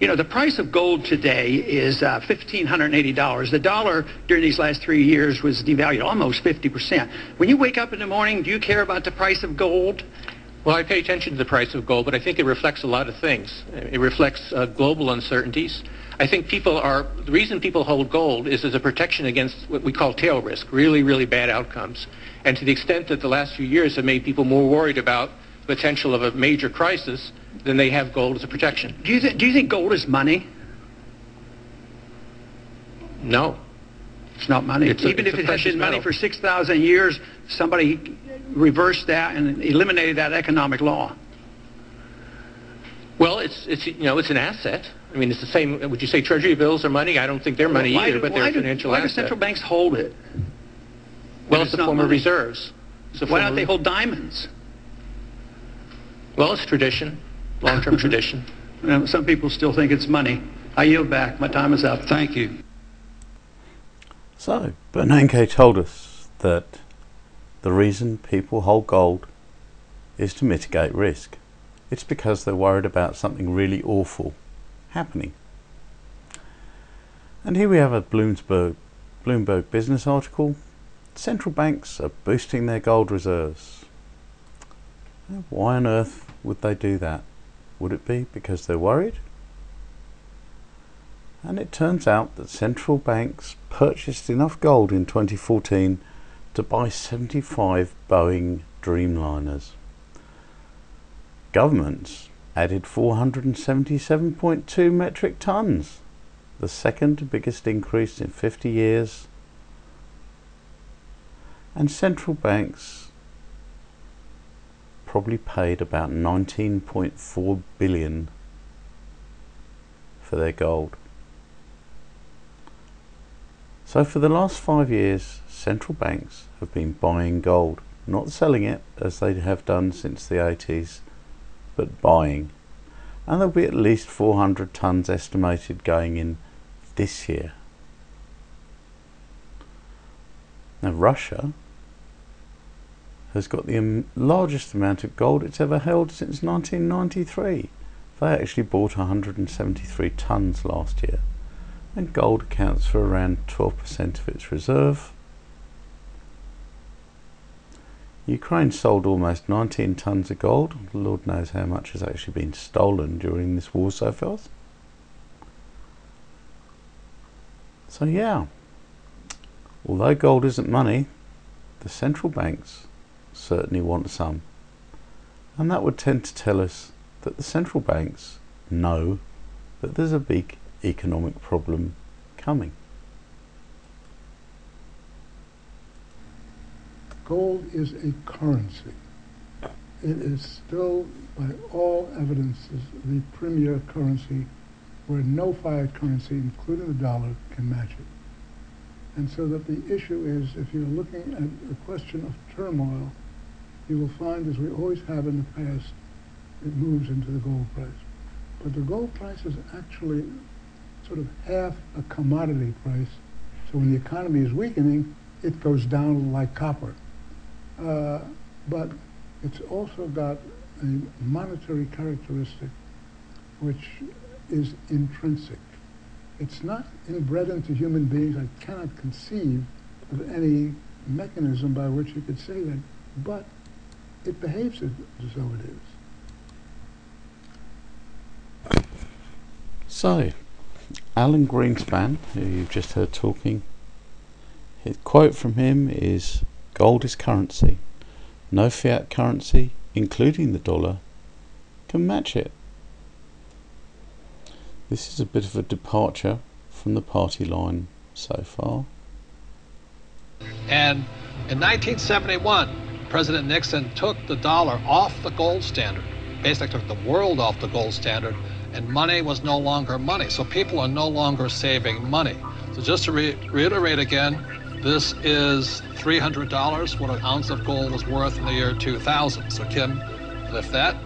You know, the price of gold today is $1,580. The dollar during these last 3 years was devalued almost 50%. When you wake up in the morning, do you care about the price of gold? Well, I pay attention to the price of gold, but I think it reflects a lot of things. It reflects global uncertainties. I think the reason people hold gold is as a protection against what we call tail risk, really, really bad outcomes. And to the extent that the last few years have made people more worried about the potential of a major crisis, then they have gold as a protection. Do you think gold is money? No. It's not money. Even if it had been money for 6,000 years, somebody reversed that and eliminated that economic law. Well, it's an asset. I mean, it's the same. Would you say Treasury bills are money? I don't think they're money either, but they're a financial asset. Why do central banks hold it? Well, it's a form of reserves. Why don't they hold diamonds? Well, it's tradition, long-term tradition. Some people still think it's money. I yield back. My time is up. Thank you. So, Bernanke told us that the reason people hold gold is to mitigate risk. It's because they're worried about something really awful happening. And here we have a Bloomberg business article. Central banks are boosting their gold reserves. Why on earth would they do that? Would it be because they're worried? And it turns out that central banks purchased enough gold in 2014 to buy 75 Boeing Dreamliners. Governments added 477.2 metric tons, the second biggest increase in 50 years. And central banks probably paid about 19.4 billion for their gold. So for the last 5 years, central banks have been buying gold, not selling it as they have done since the 80s, but buying. And there'll be at least 400 tons estimated going in this year. Now Russia has got the largest amount of gold it's ever held since 1993. They actually bought 173 tons last year, and gold accounts for around 12% of its reserve. Ukraine sold almost 19 tons of gold. Lord knows how much has actually been stolen during this war so far. So yeah, although gold isn't money, the central banks certainly want some. And that would tend to tell us that the central banks know that there's a big economic problem coming. Gold is a currency. It is still, by all evidences, the premier currency where no fiat currency, including the dollar, can match it. And so that the issue is, if you're looking at a question of turmoil, you will find, as we always have in the past, it moves into the gold price. But the gold price is actually sort of half a commodity price. So when the economy is weakening, it goes down like copper. But it's also got a monetary characteristic which is intrinsic. It's not inbred into human beings. I cannot conceive of any mechanism by which you could say that, but it behaves as though it is. So, Alan Greenspan, who you've just heard talking, his quote from him is, "Gold is currency. No fiat currency, including the dollar, can match it." This is a bit of a departure from the party line so far. And in 1971, President Nixon took the dollar off the gold standard, basically took the world off the gold standard, and money was no longer money. So people are no longer saving money. So just to reiterate again, this is $300, what an ounce of gold was worth in the year 2000. So Kim, lift that.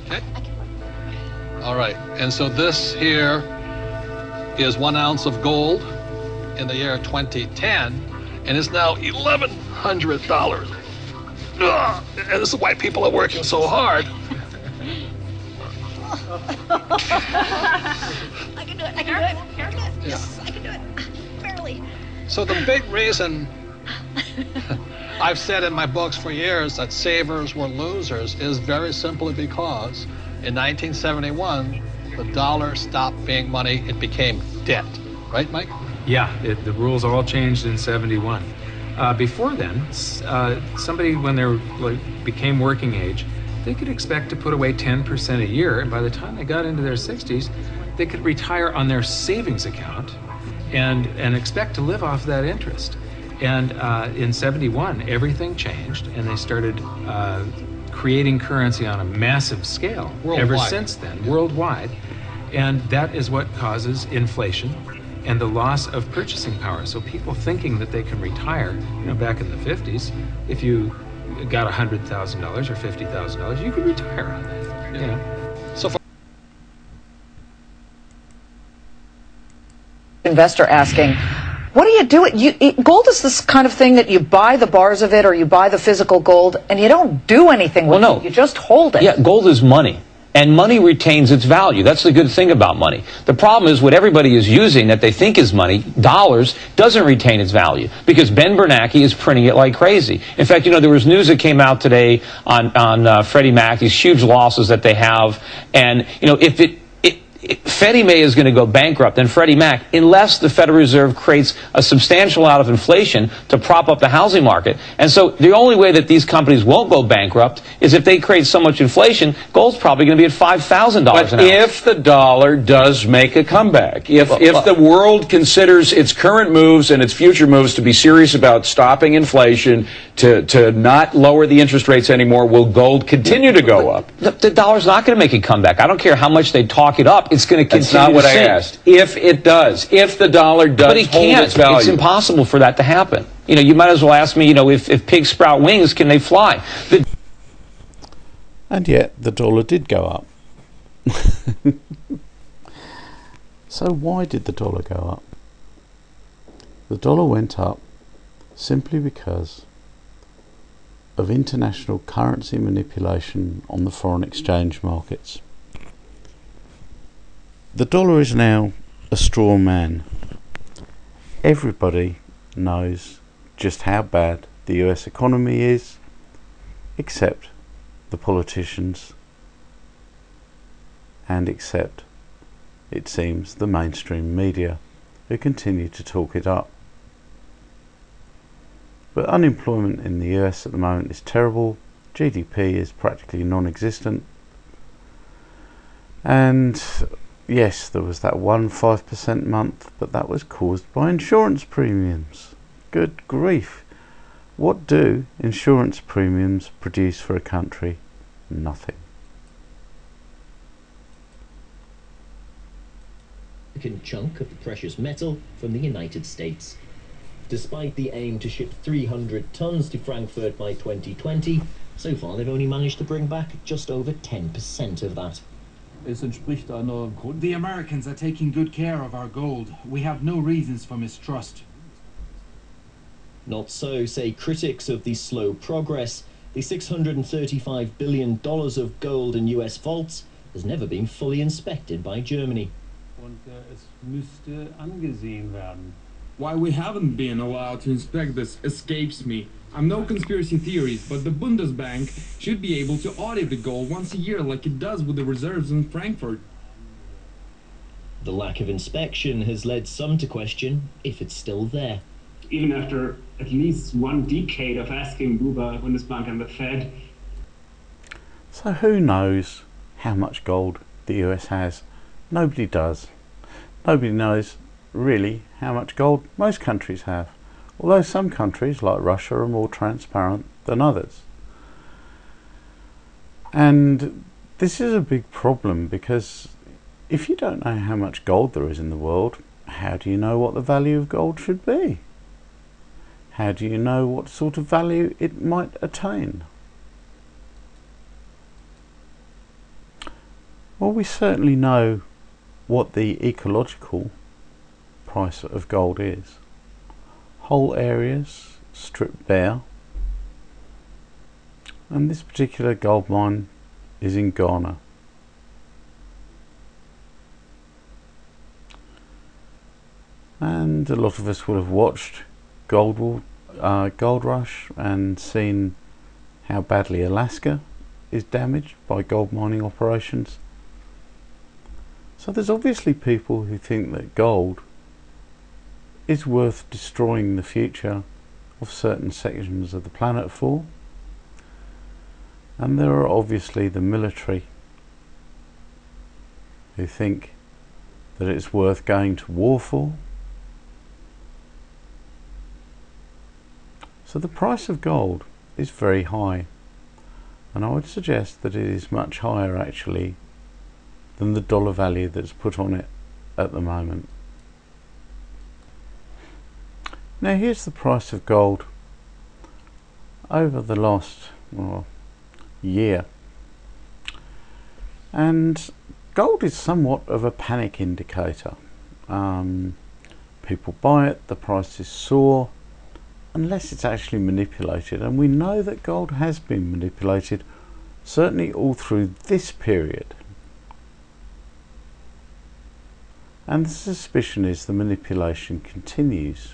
Okay. All right, and so this here is 1 ounce of gold in the year 2010, and it's now $1,100. And this is why people are working so hard. I can do it. I can do it. Yes, I can do it. Barely. So the big reason I've said in my books for years that savers were losers is very simply because in 1971, the dollar stopped being money, it became debt. Right, Mike? Yeah, the rules all changed in 71. Before then, somebody, when they became working age, they could expect to put away 10% a year, and by the time they got into their 60s, they could retire on their savings account and expect to live off that interest. And in 71, everything changed, and they started creating currency on a massive scale. Worldwide. Ever since then, worldwide. And that is what causes inflation and the loss of purchasing power. So people thinking that they can retire, back in the 50s, if you got $100,000 or $50,000, you could retire on that, So for investor asking, what do you do? Gold is this kind of thing that you buy the bars of it or you buy the physical gold and you don't do anything with it. You just hold it. Yeah, gold is money. And money retains its value. That's the good thing about money. The problem is what everybody is using that they think is money, dollars, doesn't retain its value because Ben Bernanke is printing it like crazy. In fact, there was news that came out today on Freddie Mac, these huge losses that they have. And, if Fannie Mae is going to go bankrupt and Freddie Mac unless the Federal Reserve creates a substantial amount of inflation to prop up the housing market. And so the only way that these companies won't go bankrupt is if they create so much inflation, gold's probably going to be at $5,000 an ounce. But if the dollar does make a comeback, if the world considers its current moves and its future moves to be serious about stopping inflation, to not lower the interest rates anymore, will gold continue to go up? The dollar's not going to make a comeback. I don't care how much they talk it up. It's going to continue. That's not what to I sink. asked. If it does, if the dollar does But it hold can't. its value. It's impossible for that to happen. You might as well ask me, if pigs sprout wings, can they fly? And yet the dollar did go up. So why did the dollar go up? The dollar went up simply because of international currency manipulation on the foreign exchange markets. The dollar is now a straw man. Everybody knows just how bad the US economy is, except the politicians and except, it seems, the mainstream media, who continue to talk it up. But unemployment in the US at the moment is terrible, GDP is practically non-existent, and yes, there was that 5% month, but that was caused by insurance premiums. Good grief. What do insurance premiums produce for a country? Nothing. Chunk of the precious metal from the United States. Despite the aim to ship 300 tons to Frankfurt by 2020, so far they've only managed to bring back just over 10% of that. The Americans are taking good care of our gold. We have no reasons for mistrust. Not so, say critics of the slow progress. The $635 billion of gold in US vaults has never been fully inspected by Germany. Why we haven't been allowed to inspect this escapes me. I'm no conspiracy theories, but the Bundesbank should be able to audit the gold once a year like it does with the reserves in Frankfurt. The lack of inspection has led some to question if it's still there. Even after at least 1 decade of asking Buba, Bundesbank and the Fed. So who knows how much gold the US has? Nobody does. Nobody knows really how much gold most countries have, although some countries like Russia are more transparent than others. And this is a big problem because if you don't know how much gold there is in the world, how do you know what the value of gold should be? How do you know what sort of value it might attain? Well, we certainly know what the ecological price of gold is. Whole areas stripped bare, and this particular gold mine is in Ghana. And a lot of us will have watched Gold Rush and seen how badly Alaska is damaged by gold mining operations. So there's obviously people who think that gold is worth destroying the future of certain sections of the planet for. And there are obviously the military who think that it's worth going to war for. So the price of gold is very high, and I would suggest that it is much higher actually than the dollar value that's put on it at the moment. Now here's the price of gold over the last year, and gold is somewhat of a panic indicator. People buy it, the prices soar, unless it's actually manipulated, and we know that gold has been manipulated, certainly all through this period. And the suspicion is the manipulation continues.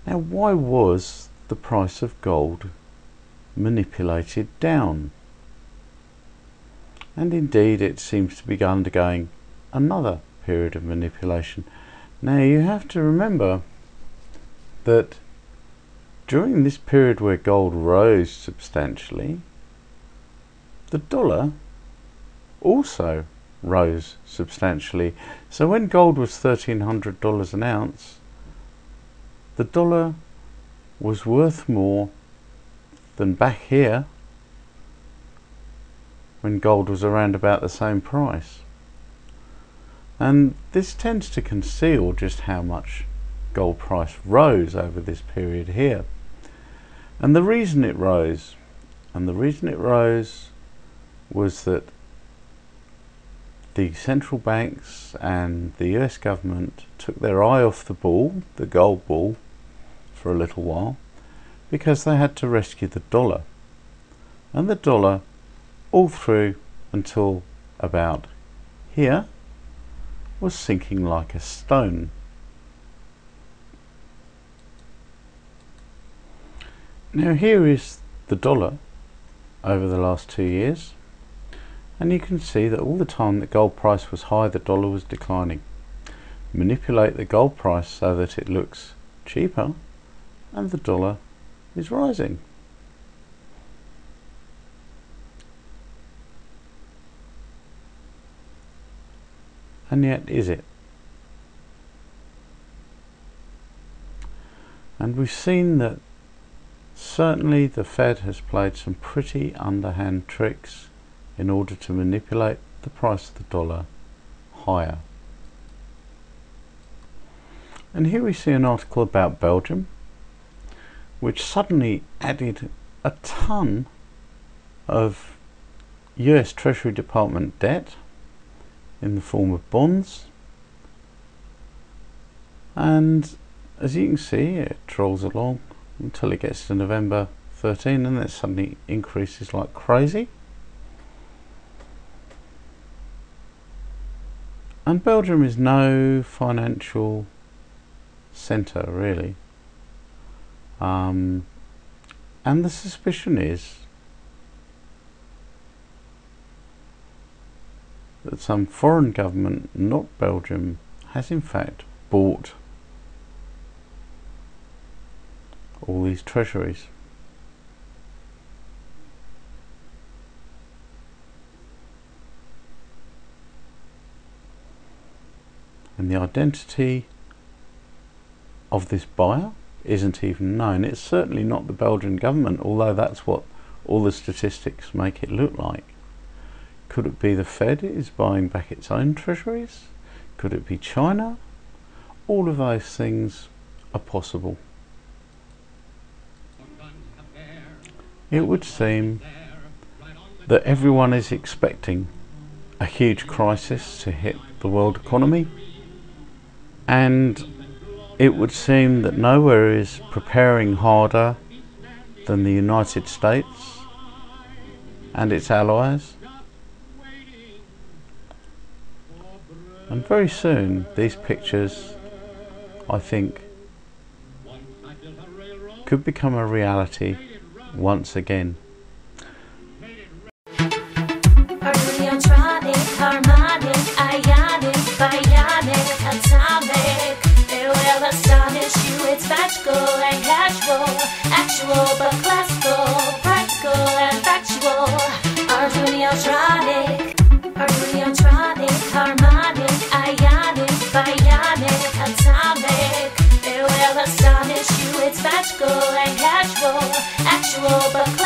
Now, why was the price of gold manipulated down? And indeed it seems to be undergoing another period of manipulation. Now you have to remember that during this period where gold rose substantially, the dollar also rose substantially. So when gold was $1,300 an ounce, the dollar was worth more than back here when gold was around about the same price. And this tends to conceal just how much gold price rose over this period here. And the reason it rose, was that the central banks and the US government took their eye off the ball, the gold ball, for a little while, because they had to rescue the dollar. And the dollar, all through until about here, was sinking like a stone. Now here is the dollar over the last 2 years, and you can see that all the time that gold price was high, the dollar was declining. Manipulate the gold price so that it looks cheaper, and the dollar is rising. And yet, is it? And we've seen that certainly the Fed has played some pretty underhand tricks in order to manipulate the price of the dollar higher. And here we see an article about Belgium, which suddenly added a ton of US Treasury Department debt in the form of bonds, and as you can see it trolls along until it gets to November 13, and then it suddenly increases like crazy. And Belgium is no financial centre really, and the suspicion is that some foreign government, not Belgium, has in fact bought all these treasuries. And the identity of this buyer isn't even known. It's certainly not the Belgian government, although that's what all the statistics make it look like. Could it be the Fed is buying back its own treasuries? Could it be China? All of those things are possible. It would seem that everyone is expecting a huge crisis to hit the world economy, and it would seem that nowhere is preparing harder than the United States and its allies. And very soon these pictures I think, could become a reality once again. Harmonic, ionic, bionic, atomic. It will astonish you. It's magical and casual, actual but classical, practical and factual. Arduinotronic, harmonic, ionic, bionic, atomic. It will astonish you. It's magical and casual, actual but classical.